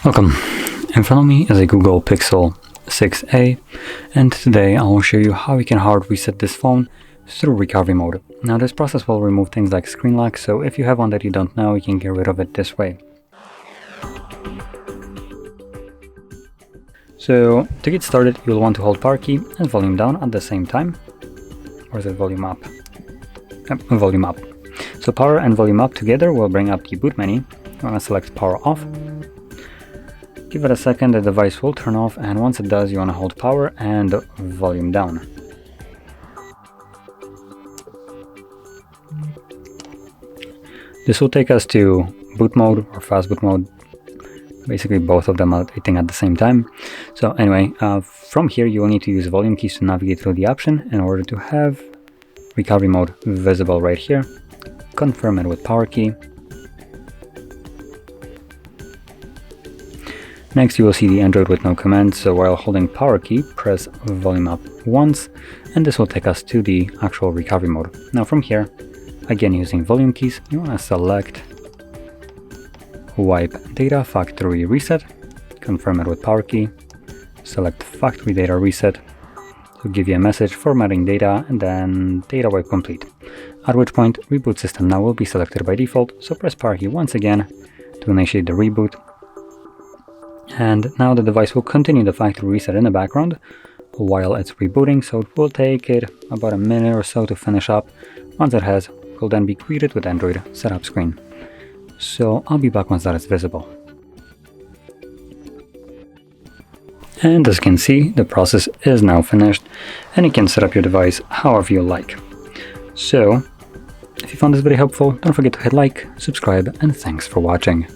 Welcome. In front of me is a Google Pixel 6a, and today I will show you how you can hard reset this phone through recovery mode. Now this process will remove things like screen lock, so if you have one that you don't know, you can get rid of it this way. So to get started, you'll want to hold power key and volume down at the same time. Or is it volume up? Yep, volume up. So power and volume up together will bring up the boot menu. You want to select power off. Give it a second, the device will turn off, and once it does, you want to hold power and volume down. This will take us to boot mode or fast boot mode, basically both of them are acting at the same time. So anyway, from here you will need to use volume keys to navigate through the option in order to have recovery mode visible right here. Confirm it with power key. Next you will see the Android with no command, so while holding power key, press volume up once, and this will take us to the actual recovery mode. Now from here, again using volume keys, you want to select wipe data factory reset, confirm it with power key, select factory data reset, to give you a message formatting data, and then data wipe complete. At which point reboot system now will be selected by default, so press power key once again to initiate the reboot. And now the device will continue the factory reset in the background while it's rebooting, so it will take it about a minute or so to finish up. Once it has, we'll then be greeted with Android setup screen. So I'll be back once that is visible. And as you can see, the process is now finished, and you can set up your device however you like. So if you found this video helpful, don't forget to hit like, subscribe, and thanks for watching.